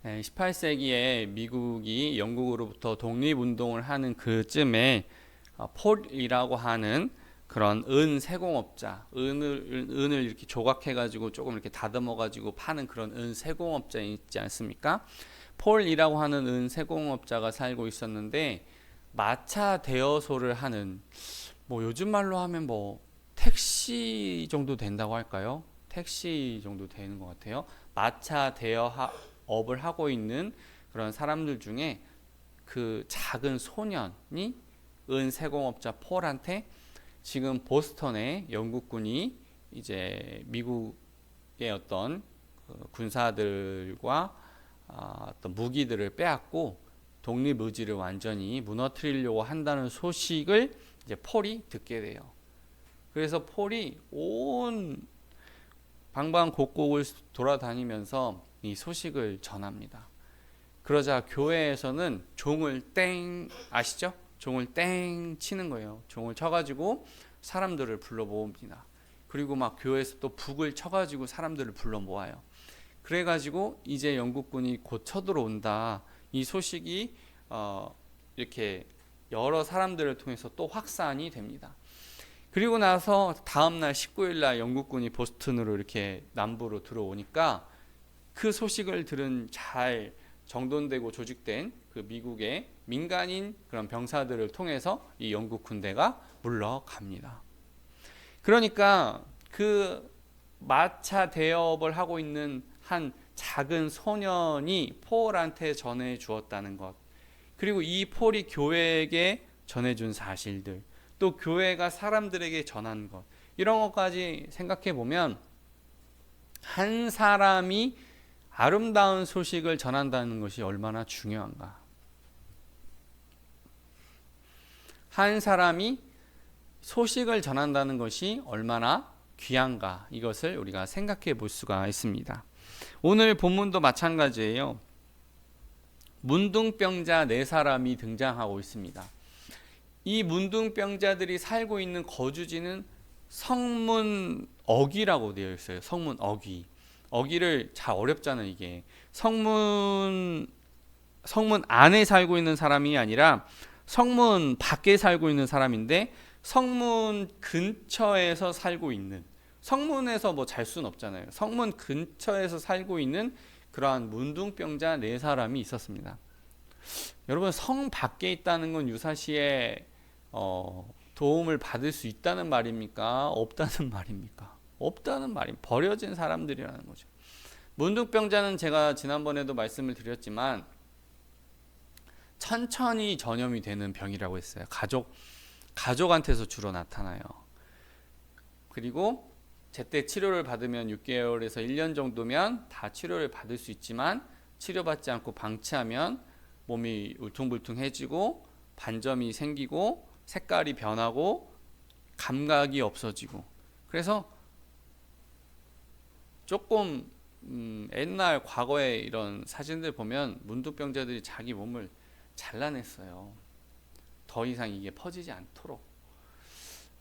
18세기에 미국이 영국으로부터 독립운동을 하는 그쯤에 폴이라고 하는 그런 은 세공업자, 은을 이렇게 조각해가지고 조금 이렇게 다듬어가지고 파는 그런 은 세공업자 있지 않습니까? 폴이라고 하는 은 세공업자가 살고 있었는데 마차 대여소를 하는, 뭐 요즘 말로 하면 뭐 택시 정도 된다고 할까요? 택시 정도 되는 것 같아요. 마차 대여업을 하고 있는 그런 사람들 중에 그 작은 소년이 은세공업자 폴한테 지금 보스턴에 영국군이 이제 미국의 어떤 군사들과 어떤 무기들을 빼앗고 독립 의지를 완전히 무너뜨리려고 한다는 소식을 이제 폴이 듣게 돼요. 그래서 폴이 온 방방곡곡을 돌아다니면서 이 소식을 전합니다. 그러자 교회에서는 종을 땡, 아시죠? 종을 땡 치는 거예요. 종을 쳐가지고 사람들을 불러 모읍니다. 그리고 막 교회에서 또 북을 쳐가지고 사람들을 불러 모아요. 그래가지고 이제 영국군이 곧 쳐들어온다. 이 소식이 이렇게 여러 사람들을 통해서 또 확산이 됩니다. 그리고 나서 다음날 19일날 영국군이 보스턴으로 이렇게 남부로 들어오니까 그 소식을 들은 잘 정돈되고 조직된 그 미국의 민간인 그런 병사들을 통해서 이 영국 군대가 물러갑니다. 그러니까 그 마차 대업을 하고 있는 한 작은 소년이 폴한테 전해 주었다는 것, 그리고 이 폴이 교회에게 전해준 사실들, 또 교회가 사람들에게 전한 것, 이런 것까지 생각해 보면 한 사람이 아름다운 소식을 전한다는 것이 얼마나 중요한가. 한 사람이 소식을 전한다는 것이 얼마나 귀한가. 이것을 우리가 생각해 볼 수가 있습니다. 오늘 본문도 마찬가지예요. 문둥병자 4사람이 등장하고 있습니다. 이 문둥병자들이 살고 있는 거주지는 성문어귀라고 되어 있어요. 성문어귀. 어귀를 잘 어렵잖아요, 이게. 성문 안에 살고 있는 사람이 아니라 성문 밖에 살고 있는 사람인데 성문 근처에서 살고 있는, 성문에서 뭐 잘 수는 없잖아요. 성문 근처에서 살고 있는 그러한 문둥병자 4사람이 있었습니다. 여러분, 성 밖에 있다는 건 유사시에 도움을 받을 수 있다는 말입니까? 없다는 말입니까? 없다는 말이, 버려진 사람들이라는 거죠. 문둥병자는 제가 지난번에도 말씀을 드렸지만 천천히 전염이 되는 병이라고 했어요. 가족한테서 주로 나타나요. 그리고 제때 치료를 받으면 6개월에서 1년 정도면 다 치료를 받을 수 있지만 치료받지 않고 방치하면 몸이 울퉁불퉁해지고 반점이 생기고 색깔이 변하고 감각이 없어지고, 그래서 조금 옛날 과거에 이런 사진들 보면 문둥병자들이 자기 몸을 잘라냈어요. 더 이상 이게 퍼지지 않도록.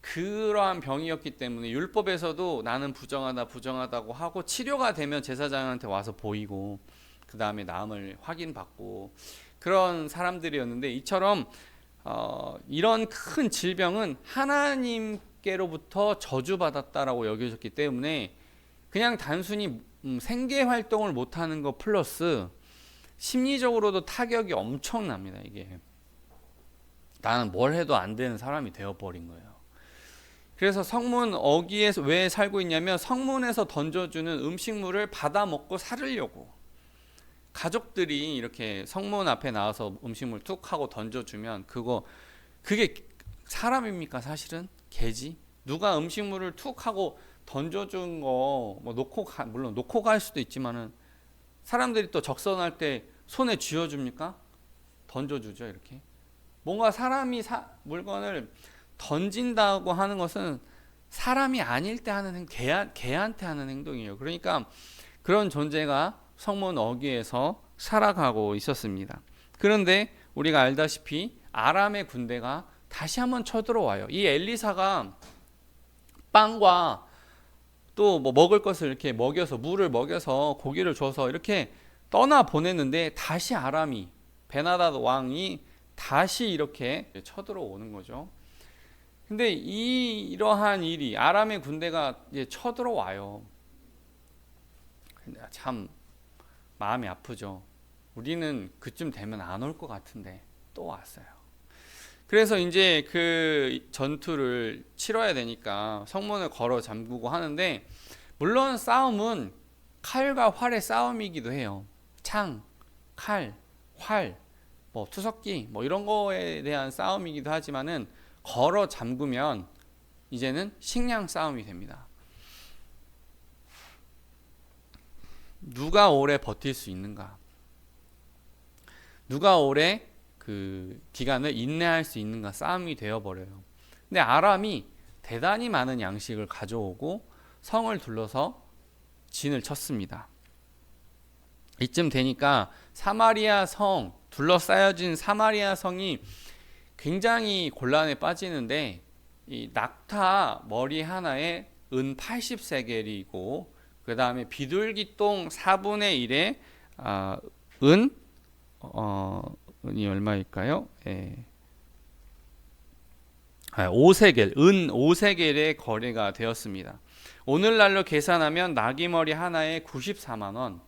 그러한 병이었기 때문에 율법에서도 나는 부정하다고 하고 치료가 되면 제사장한테 와서 보이고 그 다음에 나음을 확인받고 그런 사람들이었는데, 이처럼 이런 큰 질병은 하나님께로부터 저주받았다라고 여겨졌기 때문에 그냥 단순히 생계 활동을 못하는 것 플러스 심리적으로도 타격이 엄청납니다. 이게 나는 뭘 해도 안 되는 사람이 되어버린 거예요. 그래서 성문 어귀에서 왜 살고 있냐면 성문에서 던져주는 음식물을 받아 먹고 살으려고, 가족들이 이렇게 성문 앞에 나와서 음식물 툭 하고 던져주면 그게 사람입니까? 사실은 개지. 누가 음식물을 툭 하고 던져준 거 뭐 물론 놓고 갈 수도 있지만은 사람들이 또 적선할 때 손에 쥐어줍니까? 던져주죠. 이렇게 뭔가 사람이 물건을 던진다고 하는 것은 사람이 아닐 때 하는 개한테 하는 행동이에요. 그러니까 그런 존재가 성문 어귀에서 살아가고 있었습니다. 그런데 우리가 알다시피 아람의 군대가 다시 한번 쳐들어와요. 이 엘리사가 빵과 또 뭐 먹을 것을 이렇게 먹여서, 물을 먹여서 고기를 줘서 이렇게 떠나 보냈는데 다시 아람이 베나닷 왕이 다시 이렇게 쳐들어오는 거죠. 근데 이러한 일이 아람의 군대가 이제 쳐들어와요. 근데 참 마음이 아프죠. 우리는 그쯤 되면 안 올 것 같은데 또 왔어요. 그래서 이제 그 전투를 치러야 되니까 성문을 걸어 잠그고 하는데, 물론 싸움은 칼과 활의 싸움이기도 해요. 창, 칼, 활, 뭐 투석기 뭐 이런 거에 대한 싸움이기도 하지만은 걸어 잠그면 이제는 식량 싸움이 됩니다. 누가 오래 버틸 수 있는가? 누가 오래 그 기간을 인내할 수 있는가 싸움이 되어버려요. 근데 아람이 대단히 많은 양식을 가져오고 성을 둘러서 진을 쳤습니다. 이쯤 되니까 사마리아 성, 둘러싸여진 사마리아 성이 굉장히 곤란에 빠지는데, 이 낙타 머리 하나에 은 80세겔이고 그 다음에 비둘기똥 4분의 1에 은이 얼마일까요? 5세겔, 은 5세겔의 거래가 되었습니다. 오늘날로 계산하면 나귀머리 하나에 94만 원,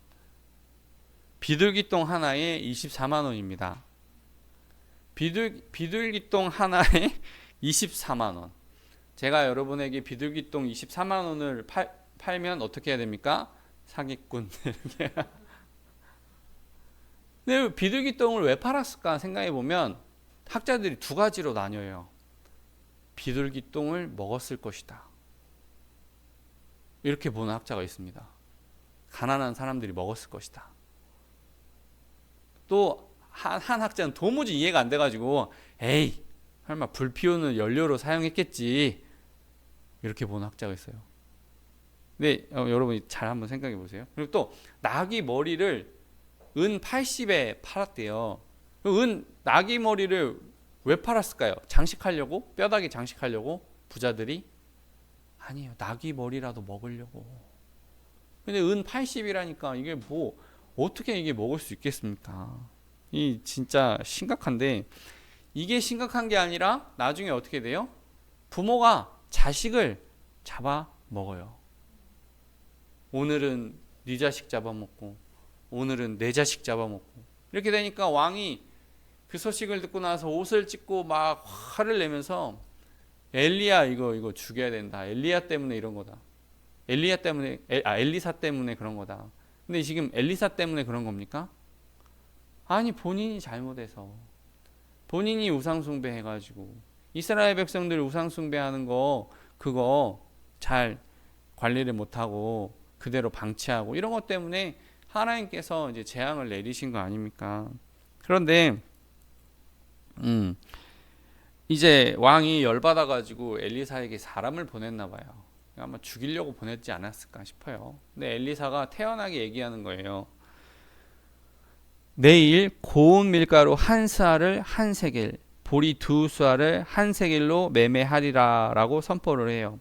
비둘기똥 하나에 24만 원입니다. 비둘기똥 하나에 24만 원. 제가 여러분에게 비둘기똥 24만 원을 팔면 어떻게 해야 됩니까? 사기꾼. 근데 비둘기똥을 왜 팔았을까 생각해 보면 학자들이 두 가지로 나뉘어요. 비둘기똥을 먹었을 것이다, 이렇게 보는 학자가 있습니다. 가난한 사람들이 먹었을 것이다. 또 한 학자는 도무지 이해가 안 돼가지고 에이 설마 불 피우는 연료로 사용했겠지, 이렇게 보는 학자가 있어요. 근데 여러분이 잘 한번 생각해 보세요. 그리고 또 나귀 머리를 은 80에 팔았대요. 나귀 머리를 왜 팔았을까요? 장식하려고? 뼈다귀 장식하려고? 부자들이? 아니에요. 나귀 머리라도 먹으려고. 근데 은 80이라니까 이게 뭐 어떻게 이게 먹을 수 있겠습니까? 이 진짜 심각한데, 이게 심각한 게 아니라 나중에 어떻게 돼요? 부모가 자식을 잡아 먹어요. 오늘은 네 자식 잡아먹고 오늘은 내 자식 잡아먹고, 이렇게 되니까 왕이 그 소식을 듣고 나서 옷을 찢고 막 화를 내면서 엘리야 이거 죽여야 된다. 엘리야 때문에 이런 거다. 엘리사 때문에 그런 거다. 근데 지금 엘리사 때문에 그런 겁니까? 아니, 본인이 잘못해서, 본인이 우상숭배 해가지고 이스라엘 백성들 우상숭배하는 거 그거 잘 관리를 못하고 그대로 방치하고 이런 것 때문에 하나님께서 이제 재앙을 내리신 거 아닙니까? 그런데 이제 왕이 열받아가지고 엘리사에게 사람을 보냈나 봐요. 아마 죽이려고 보냈지 않았을까 싶어요. 근데 엘리사가 태연하게 얘기하는 거예요. 내일 고운 밀가루 한 스아를 한 세겔, 보리 두 스아를 한 세겔로 매매하리라 라고 선포를 해요.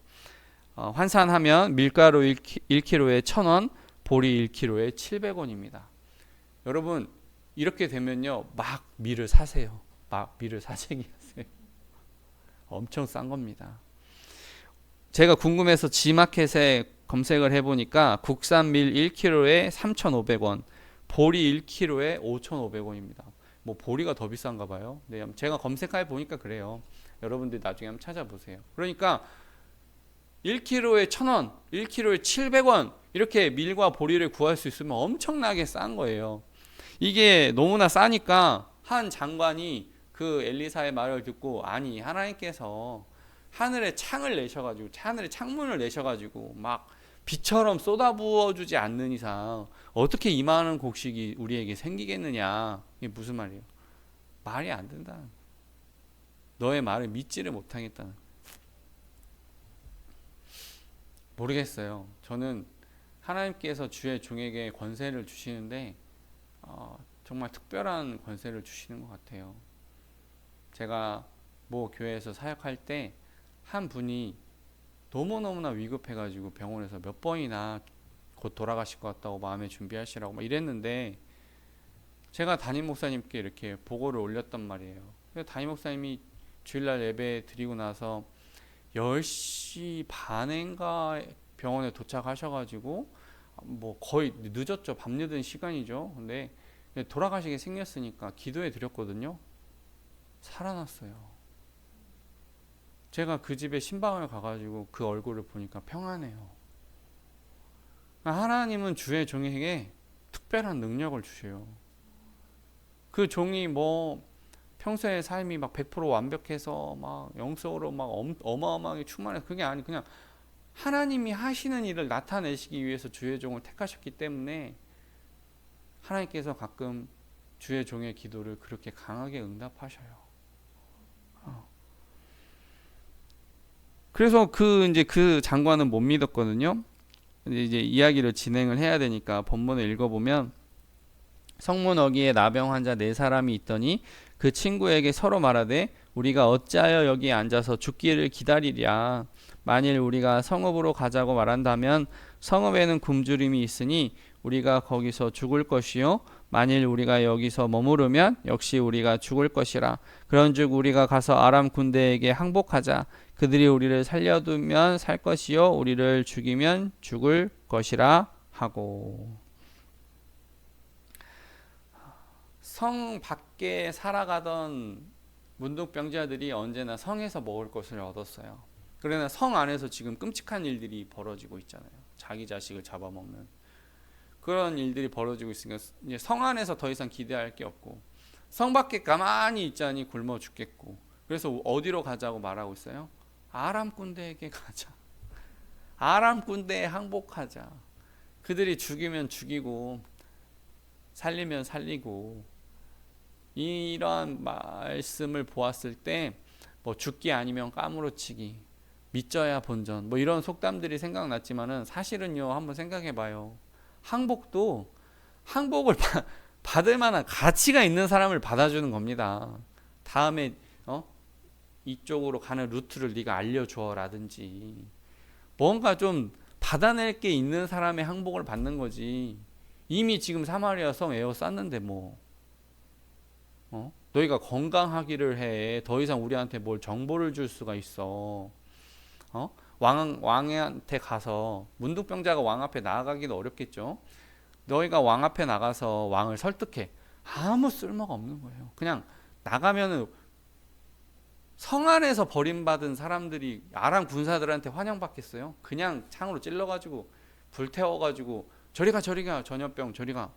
환산하면 밀가루 1kg에 1,000원, 보리 1kg에 700원입니다. 여러분, 이렇게 되면요, 막 밀을 사세요. 막 밀을 사재기 하세요. 엄청 싼 겁니다. 제가 궁금해서 지마켓에 검색을 해보니까 국산 밀 1kg에 3,500원, 보리 1kg에 5,500원입니다. 뭐 보리가 더 비싼가 봐요. 네, 제가 검색해 보니까 그래요. 여러분들 나중에 한번 찾아보세요. 그러니까 1kg에 1,000원, 1kg에 700원 이렇게 밀과 보리를 구할 수 있으면 엄청나게 싼 거예요. 이게 너무나 싸니까 한 장관이 그 엘리사의 말을 듣고, 아니 하나님께서 하늘에 창을 내셔가지고, 하늘에 창문을 내셔가지고 막 비처럼 쏟아부어주지 않는 이상 어떻게 이만한 곡식이 우리에게 생기겠느냐, 이게 무슨 말이에요? 말이 안 된다. 너의 말을 믿지를 못하겠다. 모르겠어요. 저는 하나님께서 주의 종에게 권세를 주시는데 정말 특별한 권세를 주시는 것 같아요. 제가 모 교회에서 사역할 때 한 분이 너무너무나 위급해가지고 병원에서 몇 번이나 곧 돌아가실 것 같다고 마음에 준비하시라고 막 이랬는데, 제가 담임 목사님께 이렇게 보고를 올렸단 말이에요. 그래서 담임 목사님이 주일날 예배 드리고 나서 10시 반인가 병원에 도착하셔가지고 뭐 거의 늦었죠. 밤늦은 시간이죠. 근데 돌아가시게 생겼으니까 기도해 드렸거든요. 살아났어요. 제가 그 집에 신방을 가가지고 그 얼굴을 보니까 평안해요. 하나님은 주의 종에게 특별한 능력을 주셔요. 그 종이 뭐 평소의 삶이 막 100% 완벽해서 막 영적으로 막 어마어마하게 충만해서 그게 아니, 그냥 하나님이 하시는 일을 나타내시기 위해서 주의 종을 택하셨기 때문에 하나님께서 가끔 주의 종의 기도를 그렇게 강하게 응답하셔요. 그래서 그 장관은 못 믿었거든요. 이제 이야기를 진행을 해야 되니까 본문을 읽어보면, 성문어귀에 나병 환자 4사람이 있더니 그 친구에게 서로 말하되 우리가 어찌하여 여기에 앉아서 죽기를 기다리랴. 만일 우리가 성읍으로 가자고 말한다면 성읍에는 굶주림이 있으니 우리가 거기서 죽을 것이요, 만일 우리가 여기서 머무르면 역시 우리가 죽을 것이라. 그런즉 우리가 가서 아람 군대에게 항복하자. 그들이 우리를 살려두면 살 것이요, 우리를 죽이면 죽을 것이라 하고. 성 밖에 살아가던 문둥병자들이 언제나 성에서 먹을 것을 얻었어요. 그러나 성 안에서 지금 끔찍한 일들이 벌어지고 있잖아요. 자기 자식을 잡아먹는 그런 일들이 벌어지고 있으니까 이제 성 안에서 더 이상 기대할 게 없고, 성 밖에 가만히 있자니 굶어 죽겠고, 그래서 어디로 가자고 말하고 있어요? 아람 군대에게 가자. 아람 군대에 항복하자. 그들이 죽이면 죽이고 살리면 살리고. 이러한 말씀을 보았을 때 뭐 죽기 아니면 까무러치기, 믿져야 본전, 뭐 이런 속담들이 생각났지만은 사실은요, 한번 생각해 봐요. 항복도 항복을 받을 만한 가치가 있는 사람을 받아주는 겁니다. 다음에 이쪽으로 가는 루트를 네가 알려줘 라든지 뭔가 좀 받아낼 게 있는 사람의 항복을 받는 거지. 이미 지금 사마리아 성 에워쌌는데 뭐 너희가 건강하기를 해. 더 이상 우리한테 뭘 정보를 줄 수가 있어. 왕한테 가서, 문둥병자가 왕 앞에 나아가기도 어렵겠죠. 너희가 왕 앞에 나가서 왕을 설득해. 아무 쓸모가 없는 거예요. 그냥 나가면은 성 안에서 버림받은 사람들이 아람 군사들한테 환영받겠어요? 그냥 창으로 찔러가지고 불태워가지고 저리 가 전염병 저리 가,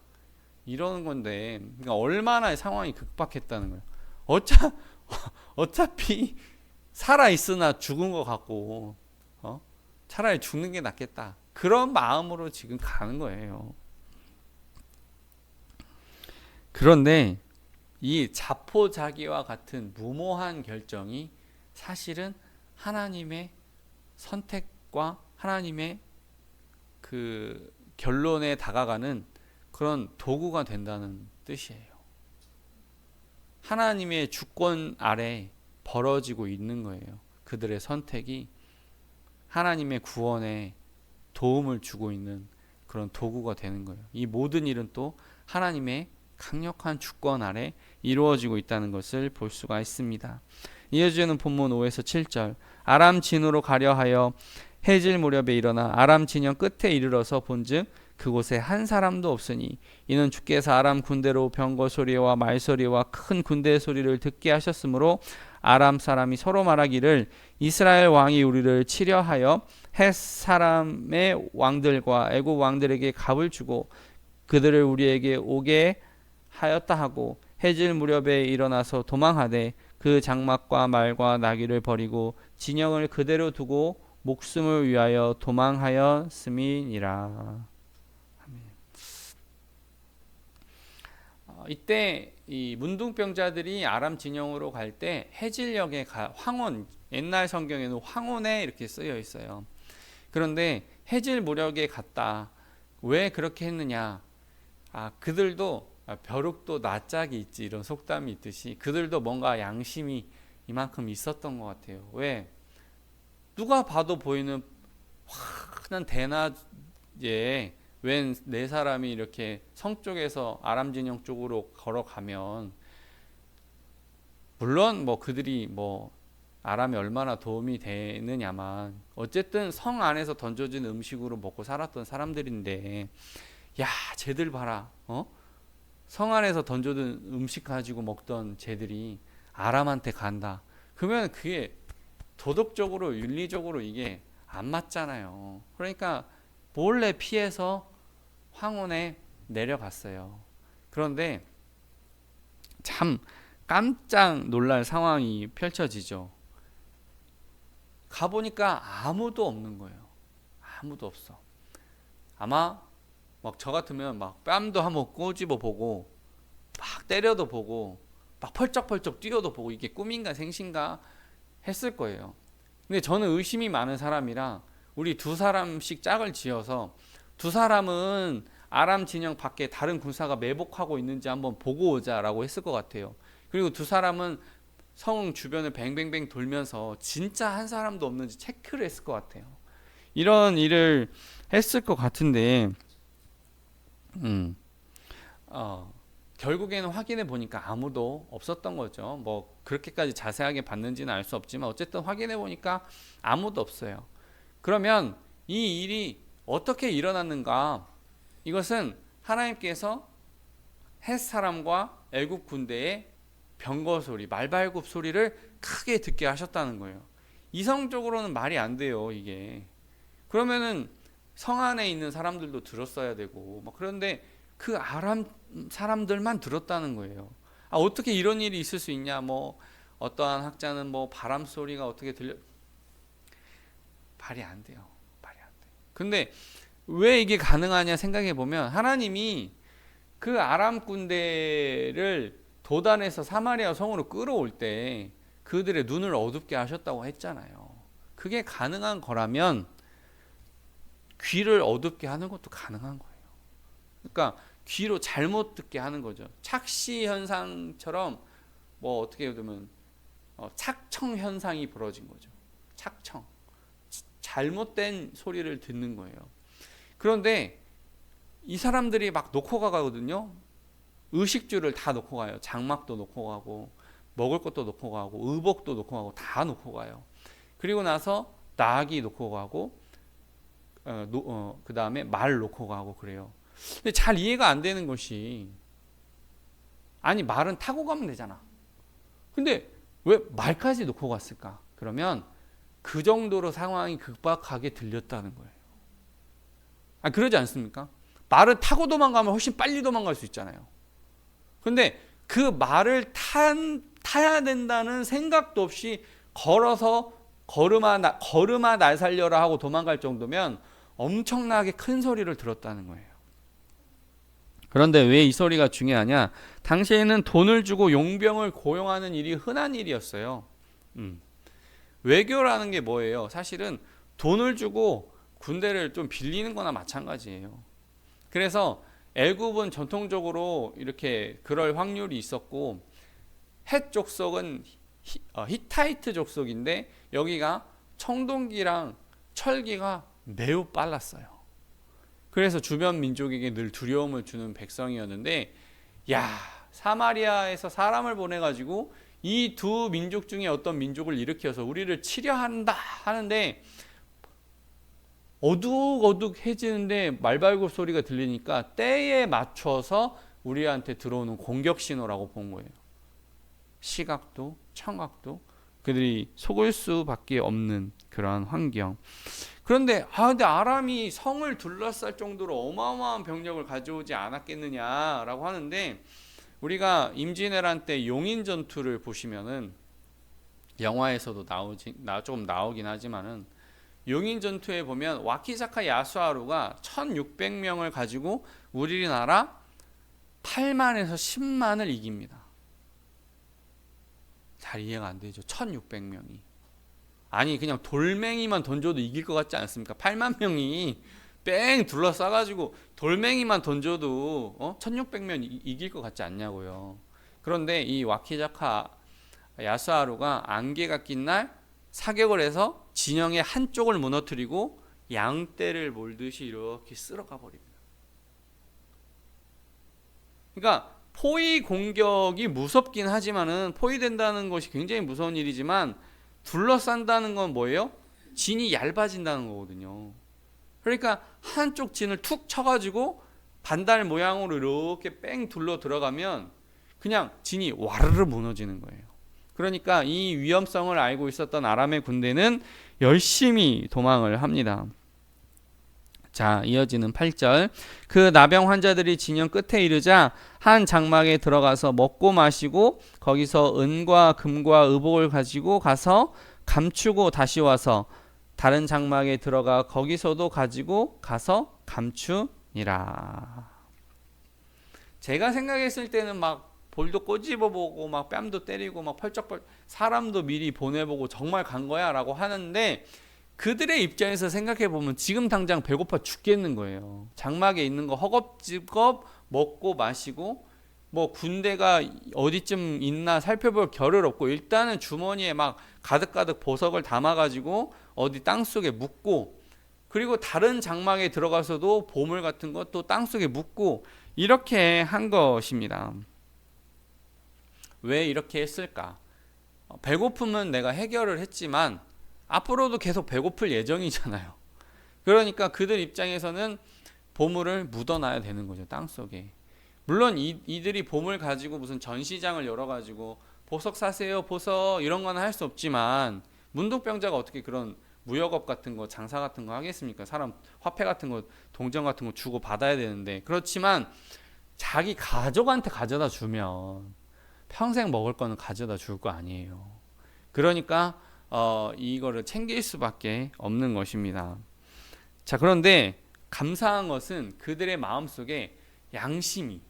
이러는 건데, 그러니까 얼마나 상황이 급박했다는 거예요. 어차피 살아 있으나 죽은 것 같고 차라리 죽는 게 낫겠다, 그런 마음으로 지금 가는 거예요. 그런데 이 자포자기와 같은 무모한 결정이 사실은 하나님의 선택과 하나님의 그 결론에 다가가는 그런 도구가 된다는 뜻이에요. 하나님의 주권 아래 벌어지고 있는 거예요. 그들의 선택이 하나님의 구원에 도움을 주고 있는 그런 도구가 되는 거예요. 이 모든 일은 또 하나님의 강력한 주권 아래 이루어지고 있다는 것을 볼 수가 있습니다. 이어지는 본문 5에서 7절. 아람 진으로 가려 하여 해질 무렵에 일어나 아람 진영 끝에 이르러서 본즉 그곳에 한 사람도 없으니 이는 주께서 아람 군대로 병거 소리와 말 소리와 큰 군대 소리를 듣게 하셨으므로 아람 사람이 서로 말하기를 이스라엘 왕이 우리를 치려 하여 헷 사람의 왕들과 애국 왕들에게 갑을 주고 그들을 우리에게 오게 하였다 하고, 해질 무렵에 일어나서 도망하되 그 장막과 말과 나귀를 버리고 진영을 그대로 두고 목숨을 위하여 도망하였음이니라. 이때 이 문둥병자들이 아람 진영으로 갈 때 해질녘에 황혼, 옛날 성경에는 황혼에 이렇게 쓰여 있어요. 그런데 해질 무렵에 갔다. 왜 그렇게 했느냐? 그들도 벼룩도 낯짝이 있지, 이런 속담이 있듯이 그들도 뭔가 양심이 이만큼 있었던 것 같아요. 왜? 누가 봐도 보이는 환한 대낮에 웬 네 사람이 이렇게 성 쪽에서 아람 진영 쪽으로 걸어가면, 물론 뭐 그들이 뭐 아람에 얼마나 도움이 되느냐만, 어쨌든 성 안에서 던져진 음식으로 먹고 살았던 사람들인데, 야, 쟤들 봐라, 성 안에서 던져진 음식 가지고 먹던 쟤들이 아람한테 간다. 그러면 그게 도덕적으로 윤리적으로 이게 안 맞잖아요. 그러니까 몰래 피해서 황혼에 내려갔어요. 그런데 참 깜짝 놀랄 상황이 펼쳐지죠. 가보니까 아무도 없는 거예요. 아무도 없어. 아마 막 저 같으면 막 뺨도 한번 꼬집어 보고, 막 때려도 보고, 막 펄쩍펄쩍 뛰어도 보고, 이게 꿈인가 생신가 했을 거예요. 근데 저는 의심이 많은 사람이라 우리 두 사람씩 짝을 지어서, 두 사람은 아람 진영 밖에 다른 군사가 매복하고 있는지 한번 보고 오자라고 했을 것 같아요. 그리고 두 사람은 성 주변을 뱅뱅뱅 돌면서 진짜 한 사람도 없는지 체크를 했을 것 같아요. 이런 일을 했을 것 같은데, 결국에는 확인해 보니까 아무도 없었던 거죠. 뭐 그렇게까지 자세하게 봤는지는 알 수 없지만 어쨌든 확인해 보니까 아무도 없어요. 그러면 이 일이 어떻게 일어났는가? 이것은 하나님께서 헷 사람과 애굽 군대의 병거 소리, 말발굽 소리를 크게 듣게 하셨다는 거예요. 이성적으로는 말이 안 돼요, 이게. 그러면은 성 안에 있는 사람들도 들었어야 되고, 막 그런데 그 아람 사람들만 들었다는 거예요. 아, 어떻게 이런 일이 있을 수 있냐? 뭐 어떠한 학자는 뭐 바람 소리가 어떻게 들려? 말이 안 돼요. 말이 안 돼. 근데 왜 이게 가능하냐 생각해 보면, 하나님이 그 아람 군대를 도단에서 사마리아 성으로 끌어올 때 그들의 눈을 어둡게 하셨다고 했잖아요. 그게 가능한 거라면 귀를 어둡게 하는 것도 가능한 거예요. 그러니까 귀로 잘못 듣게 하는 거죠. 착시 현상처럼, 뭐 어떻게 보면 착청 현상이 벌어진 거죠. 착청, 잘못된 소리를 듣는 거예요. 그런데 이 사람들이 막 놓고 가거든요. 의식주를 다 놓고 가요. 장막도 놓고 가고, 먹을 것도 놓고 가고, 의복도 놓고 가고, 다 놓고 가요. 그리고 나서 나귀 놓고 가고, 그 다음에 말 놓고 가고 그래요. 근데 잘 이해가 안 되는 것이, 아니 말은 타고 가면 되잖아. 근데 왜 말까지 놓고 갔을까? 그러면 그 정도로 상황이 급박하게 들렸다는 거예요. 아, 그러지 않습니까? 말을 타고 도망가면 훨씬 빨리 도망갈 수 있잖아요. 근데 그 말을 타야 된다는 생각도 없이 걸어서 걸음아 날 살려라 하고 도망갈 정도면 엄청나게 큰 소리를 들었다는 거예요. 그런데 왜 이 소리가 중요하냐? 당시에는 돈을 주고 용병을 고용하는 일이 흔한 일이었어요. 외교라는 게 뭐예요? 사실은 돈을 주고 군대를 좀 빌리는 거나 마찬가지예요. 그래서 애굽은 전통적으로 이렇게 그럴 확률이 있었고, 헷 족속은 히타이트 족속인데 여기가 청동기랑 철기가 매우 빨랐어요. 그래서 주변 민족에게 늘 두려움을 주는 백성이었는데, 야, 사마리아에서 사람을 보내가지고 이 두 민족 중에 어떤 민족을 일으켜서 우리를 치려 한다 하는데, 어둑어둑해지는데 말발굽 소리가 들리니까 때에 맞춰서 우리한테 들어오는 공격 신호라고 본 거예요. 시각도 청각도 그들이 속을 수밖에 없는 그러한 환경. 그런데 근데 아람이 성을 둘러쌀 정도로 어마어마한 병력을 가져오지 않았겠느냐라고 하는데, 우리가 임진왜란 때 용인 전투를 보시면은, 영화에서도 조금 나오긴 하지만은, 용인 전투에 보면 와키자카 야수아루가 1600명을 가지고 우리나라 8만에서 10만을 이깁니다. 잘 이해가 안 되죠. 1600명이. 아니 그냥 돌멩이만 던져도 이길 것 같지 않습니까? 8만 명이 뺑 둘러싸가지고 돌멩이만 던져도 1600명 이길 것 같지 않냐고요. 그런데 이 와키자카 야수아루가 안개가 낀 날 사격을 해서 진영의 한쪽을 무너뜨리고 양떼를 몰듯이 이렇게 쓸어가 버립니다. 그러니까 포위 공격이 무섭긴 하지만은 포위된다는 것이 굉장히 무서운 일이지만 둘러싼다는 건 뭐예요? 진이 얇아진다는 거거든요. 그러니까 한쪽 진을 툭 쳐가지고 반달 모양으로 이렇게 뺑 둘러 들어가면 그냥 진이 와르르 무너지는 거예요. 그러니까 이 위험성을 알고 있었던 아람의 군대는 열심히 도망을 합니다. 자, 이어지는 8절. 그 나병 환자들이 진영 끝에 이르자 한 장막에 들어가서 먹고 마시고 거기서 은과 금과 의복을 가지고 가서 감추고 다시 와서 다른 장막에 들어가 거기서도 가지고 가서 감추니라. 제가 생각했을 때는 막 볼도 꼬집어보고 막 뺨도 때리고 막 펄쩍펄쩍 사람도 미리 보내보고 정말 간 거야 라고 하는데 그들의 입장에서 생각해보면 지금 당장 배고파 죽겠는 거예요. 장막에 있는 거 허겁지겁 먹고 마시고 뭐 군대가 어디쯤 있나 살펴볼 겨를 없고 일단은 주머니에 막 가득가득 보석을 담아가지고 어디 땅속에 묻고 그리고 다른 장막에 들어가서도 보물 같은 것도 땅속에 묻고 이렇게 한 것입니다. 왜 이렇게 했을까? 배고픔은 내가 해결을 했지만 앞으로도 계속 배고플 예정이잖아요. 그러니까 그들 입장에서는 보물을 묻어놔야 되는 거죠. 땅속에. 물론 이들이 보물 가지고 무슨 전시장을 열어가지고 보석 사세요 보석 이런 건 할 수 없지만 문둥병자가 어떻게 그런 무역업 같은 거 장사 같은 거 하겠습니까? 사람 화폐 같은 거 동전 같은 거 주고 받아야 되는데 그렇지만 자기 가족한테 가져다 주면 평생 먹을 거는 가져다 줄 거 아니에요. 그러니까 이거를 챙길 수밖에 없는 것입니다. 자, 그런데 감사한 것은 그들의 마음속에 양심이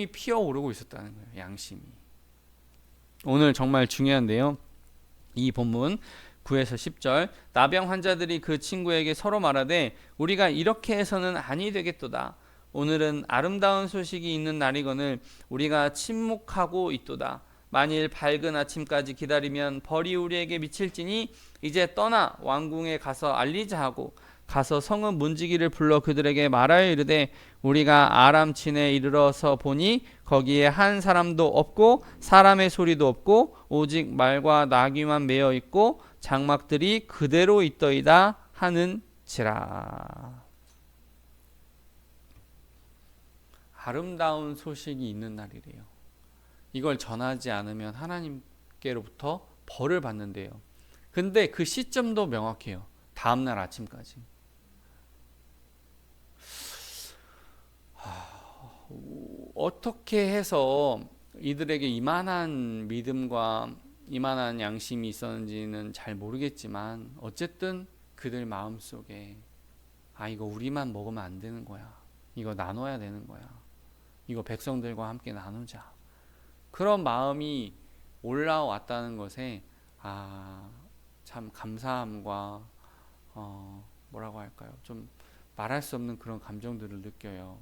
피어오르고 있었다는 거예요. 양심이. 오늘 정말 중요한데요. 이 본문 9에서 10절 나병 환자들이 그 친구에게 서로 말하되 우리가 이렇게 해서는 아니 되겠도다. 오늘은 아름다운 소식이 있는 날이거늘 우리가 침묵하고 있도다. 만일 밝은 아침까지 기다리면 벌이 우리에게 미칠지니 이제 떠나 왕궁에 가서 알리자 하고 가서 성읍 문지기를 불러 그들에게 말하여 이르되 우리가 아람 진에 이르러서 보니 거기에 한 사람도 없고 사람의 소리도 없고 오직 말과 나귀만 매어 있고 장막들이 그대로 있더이다 하는지라. 아름다운 소식이 있는 날이래요. 이걸 전하지 않으면 하나님께로부터 벌을 받는데요. 근데 그 시점도 명확해요. 다음날 아침까지. 어떻게 해서 이들에게 이만한 믿음과 이만한 양심이 있었는지는 잘 모르겠지만 어쨌든 그들 마음속에 이거 우리만 먹으면 안 되는 거야. 이거 나눠야 되는 거야. 이거 백성들과 함께 나누자. 그런 마음이 올라왔다는 것에 참 감사함과 뭐라고 할까요? 좀 말할 수 없는 그런 감정들을 느껴요.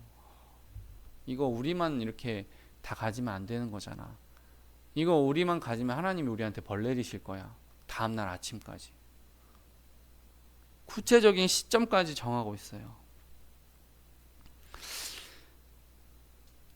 이거 우리만 이렇게 다 가지면 안 되는 거잖아. 이거 우리만 가지면 하나님이 우리한테 벌 내리실 거야. 다음날 아침까지. 구체적인 시점까지 정하고 있어요.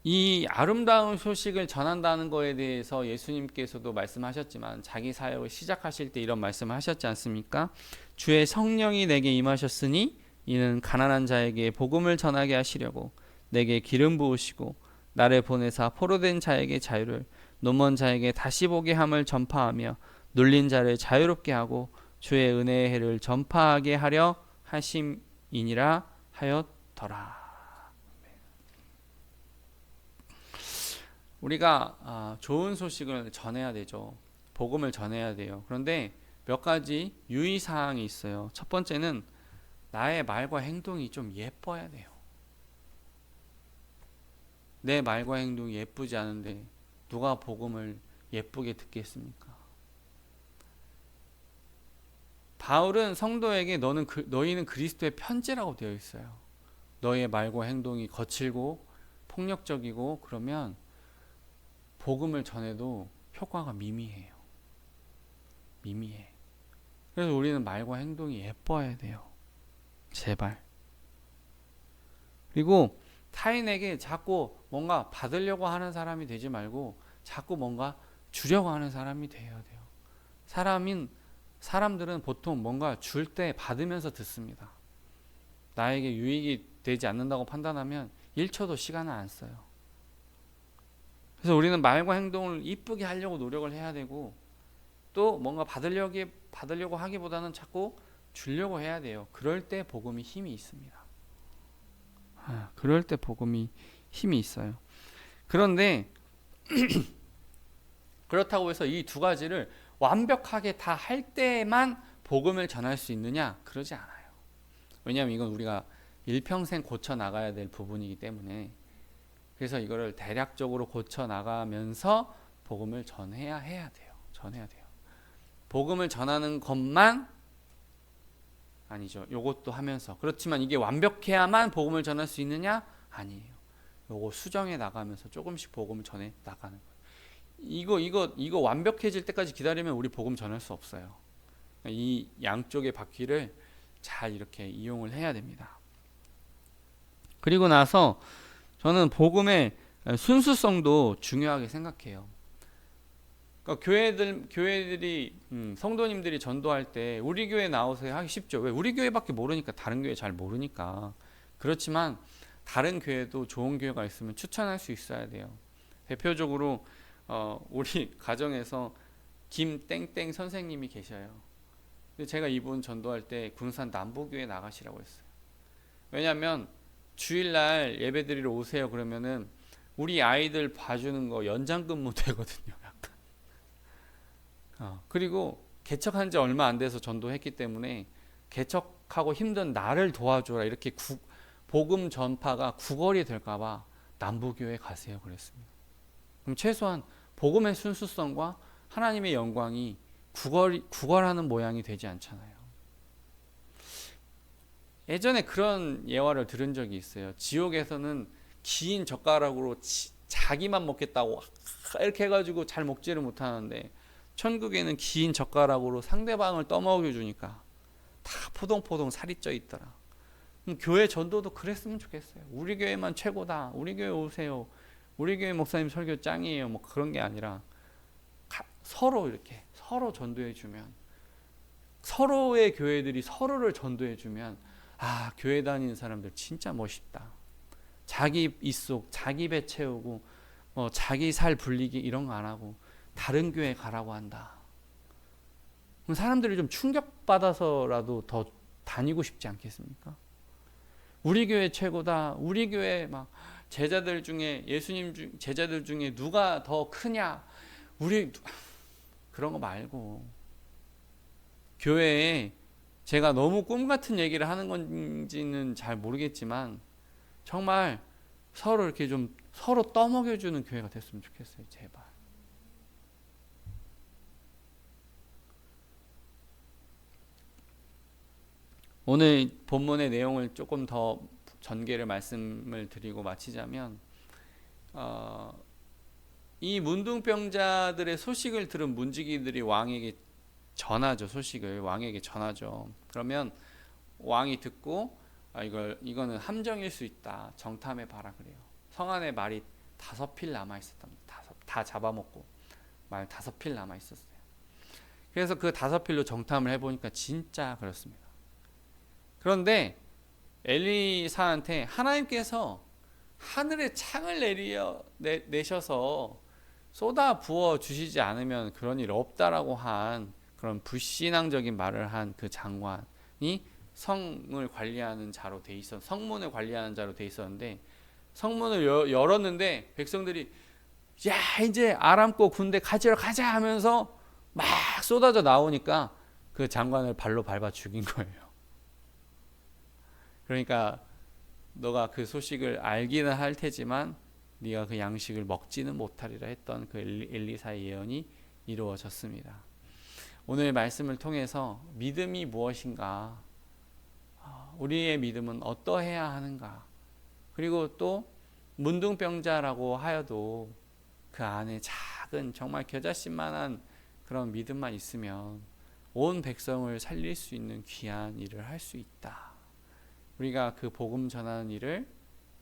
이 아름다운 소식을 전한다는 것에 대해서 예수님께서도 말씀하셨지만 자기 사역을 시작하실 때 이런 말씀을 하셨지 않습니까? 주의 성령이 내게 임하셨으니 이는 가난한 자에게 복음을 전하게 하시려고 내게 기름 부으시고 나를 보내사 포로된 자에게 자유를 노먼 자에게 다시 보게 함을 전파하며 눌린 자를 자유롭게 하고 주의 은혜의 해를 전파하게 하려 하심이니라 하였더라. 우리가 좋은 소식을 전해야 되죠. 복음을 전해야 돼요. 그런데 몇 가지 유의사항이 있어요. 첫 번째는 나의 말과 행동이 좀 예뻐야 돼요. 내 말과 행동이 예쁘지 않은데 누가 복음을 예쁘게 듣겠습니까? 바울은 성도에게 너희는 그리스도의 편지라고 되어 있어요. 너의 말과 행동이 거칠고 폭력적이고 그러면 복음을 전해도 효과가 미미해요. 미미해. 그래서 우리는 말과 행동이 예뻐야 돼요. 제발. 그리고 타인에게 자꾸 뭔가 받으려고 하는 사람이 되지 말고 자꾸 뭔가 주려고 하는 사람이 되어야 돼요. 사람들은 보통 뭔가 줄 때 받으면서 듣습니다. 나에게 유익이 되지 않는다고 판단하면 1초도 시간을 안 써요. 그래서 우리는 말과 행동을 이쁘게 하려고 노력을 해야 되고, 또 뭔가 받으려고 하기보다는 자꾸 주려고 해야 돼요. 그럴 때 복음이 힘이 있습니다. 그럴 때 복음이 힘이 있어요. 그런데 그렇다고 해서 이 두 가지를 완벽하게 다 할 때만 복음을 전할 수 있느냐? 그러지 않아요. 왜냐하면 이건 우리가 일평생 고쳐 나가야 될 부분이기 때문에, 그래서 이거를 대략적으로 고쳐 나가면서 복음을 전해야 돼요. 복음을 전하는 것만 아니죠. 요것도 하면서. 그렇지만 이게 완벽해야만 복음을 전할 수 있느냐? 아니에요. 요거 수정해 나가면서 조금씩 복음을 전해 나가는 거예요. 이거 완벽해질 때까지 기다리면 우리 복음 전할 수 없어요. 이 양쪽의 바퀴를 잘 이렇게 이용을 해야 됩니다. 그리고 나서 저는 복음의 순수성도 중요하게 생각해요. 그러니까 교회들이 성도님들이 전도할 때 우리 교회 나오세요 하기 쉽죠. 왜? 우리 교회밖에 모르니까. 다른 교회 잘 모르니까. 그렇지만 다른 교회도 좋은 교회가 있으면 추천할 수 있어야 돼요. 대표적으로 우리 가정에서 김땡땡 선생님이 계셔요. 제가 이분 전도할 때 군산 남부교회 나가시라고 했어요. 왜냐하면 주일날 예배드리러 오세요 그러면은 우리 아이들 봐주는 거 연장근무 되거든요. 약간. 그리고 개척한 지 얼마 안 돼서 전도했기 때문에 개척하고 힘든 나를 도와줘라, 이렇게 복음 전파가 구걸이 될까봐 남부교회 가세요 그랬습니다. 그럼 최소한 복음의 순수성과 하나님의 영광이 구걸하는 모양이 되지 않잖아요. 예전에 그런 예화를 들은 적이 있어요. 지옥에서는 긴 젓가락으로 자기만 먹겠다고 이렇게 해가지고 잘 먹지를 못하는데, 천국에는 긴 젓가락으로 상대방을 떠먹여주니까 다 포동포동 살이 쪄 있더라. 그럼 교회 전도도 그랬으면 좋겠어요. 우리 교회만 최고다, 우리 교회 오세요, 우리 교회 목사님 설교 짱이에요, 뭐 그런 게 아니라 서로 이렇게 서로 전도해주면, 서로의 교회들이 서로를 전도해주면, 교회 다니는 사람들 진짜 멋있다. 자기 입속, 자기 배 채우고 자기 살 불리기 이런 거 안 하고 다른 교회 가라고 한다. 그럼 사람들이 좀 충격받아서라도 더 다니고 싶지 않겠습니까? 우리 교회 최고다, 우리 교회 막 제자들 중에 예수님 제자들 중에 누가 더 크냐, 그런 거 말고, 교회에 제가 너무 꿈 같은 얘기를 하는 건지는 잘 모르겠지만 정말 서로 이렇게 좀 서로 떠먹여주는 교회가 됐으면 좋겠어요. 제발. 오늘 본문의 내용을 조금 더 전개를 말씀을 드리고 마치자면, 이 문둥병자들의 소식을 들은 문지기들이 왕에게 전하죠. 소식을 왕에게 전하죠. 그러면 왕이 듣고 이거는 함정일 수 있다, 정탐해 봐라 그래요. 성 안에 말이 5필 남아 있었답니다. 다 잡아먹고 말 5필 남아 있었어요. 그래서 그 5필로 정탐을 해보니까 진짜 그렇습니다. 그런데 엘리사한테 하나님께서 하늘에 창을 내셔서 쏟아 부어 주시지 않으면 그런 일 없다라고 한 그런 불신앙적인 말을 한 그 장관이 성을 관리하는 자로 돼 있어, 성문을 관리하는 자로 돼 있었는데, 성문을 열었는데 백성들이 야 이제 아람고 군대 가지러 가자 하면서 막 쏟아져 나오니까 그 장관을 발로 밟아 죽인 거예요. 그러니까 너가 그 소식을 알기는 할 테지만 네가 그 양식을 먹지는 못하리라 했던 그 엘리사의 예언이 이루어졌습니다. 오늘 말씀을 통해서 믿음이 무엇인가, 우리의 믿음은 어떠해야 하는가, 그리고 또 문둥병자라고 하여도 그 안에 작은 정말 겨자씨만한 그런 믿음만 있으면 온 백성을 살릴 수 있는 귀한 일을 할 수 있다. 우리가 그 복음 전하는 일을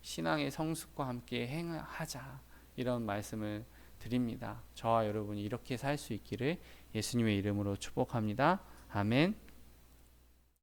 신앙의 성숙과 함께 행하자, 이런 말씀을 드립니다. 저와 여러분이 이렇게 살 수 있기를 예수님의 이름으로 축복합니다. 아멘.